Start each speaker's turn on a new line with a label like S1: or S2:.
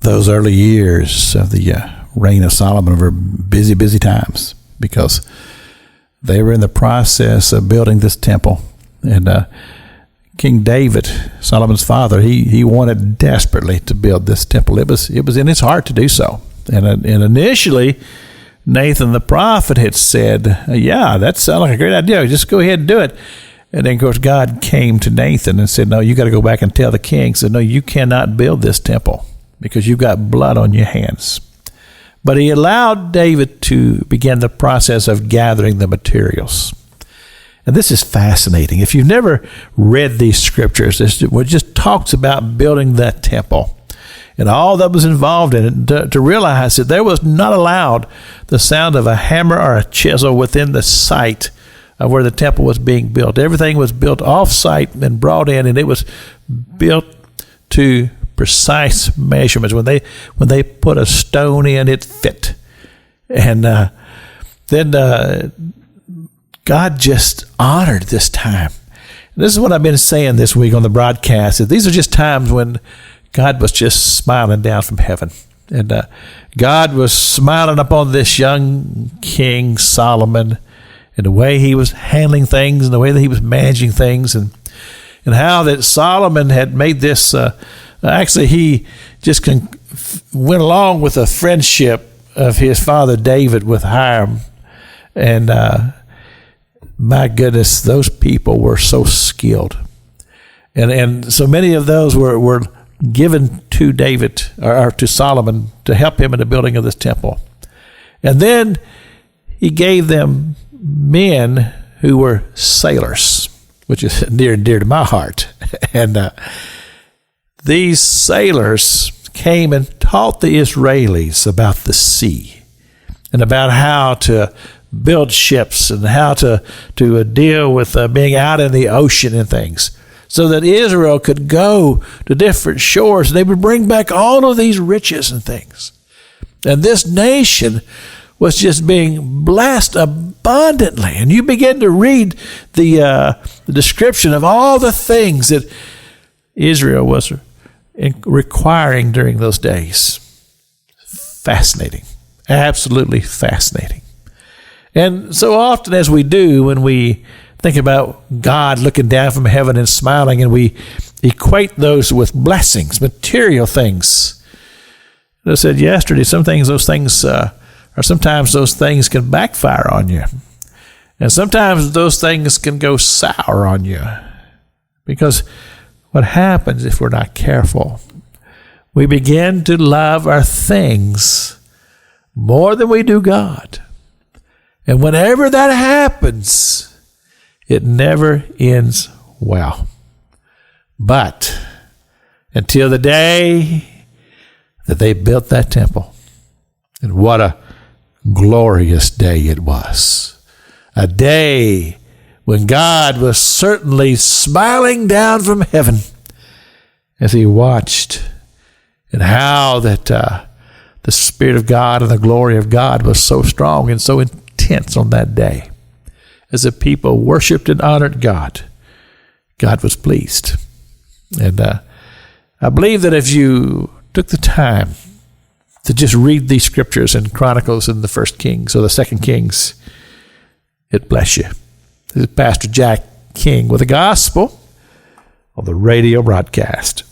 S1: those early years of the reign of Solomon were busy, busy times, because they were in the process of building this temple. And King David, Solomon's father, he wanted desperately to build this temple. It was in his heart to do so. And initially, Nathan the prophet had said, yeah, that sounds like a great idea. Just go ahead and do it. And then, of course, God came to Nathan and said, no, you got to go back and tell the king. Said, no, you cannot build this temple because you've got blood on your hands. But he allowed David to begin the process of gathering the materials. And this is fascinating. If you've never read these scriptures, it just talks about building that temple and all that was involved in it, to realize that there was not allowed the sound of a hammer or a chisel within the site of where the temple was being built. Everything was built off-site and brought in, and it was built to precise measurements. When they put a stone in, it fit. And then God just honored this time. And this is what I've been saying this week on the broadcast. These are just times when God was just smiling down from heaven. And God was smiling upon this young king, Solomon, and the way he was handling things and the way that he was managing things, and how that Solomon had made this, actually he just went along with a friendship of his father David with Hiram. And my goodness, those people were so skilled. And so many of those were given to David, or to Solomon, to help him in the building of this temple. And then he gave them men who were sailors, which is near and dear to my heart. And these sailors came and taught the Israelis about the sea and about how to build ships and how to deal with being out in the ocean and things, so that Israel could go to different shores and they would bring back all of these riches and things. And this nation was just being blessed abundantly. And you begin to read the description of all the things that Israel was requiring during those days. Fascinating. Absolutely fascinating. And so often as we do, when we think about God looking down from heaven and smiling, and we equate those with blessings, material things. As I said yesterday, sometimes those things can backfire on you. And sometimes those things can go sour on you. Because what happens if we're not careful? We begin to love our things more than we do God. And whenever that happens, it never ends well. But until the day that they built that temple, and what a glorious day it was. A day when God was certainly smiling down from heaven as he watched, and how that the Spirit of God and the glory of God was so strong and so intense on that day. As the people worshiped and honored God, God was pleased. And I believe that if you took the time to just read these scriptures in Chronicles and the First Kings or the Second Kings, it bless you. This is Pastor Jack King with the gospel on the radio broadcast.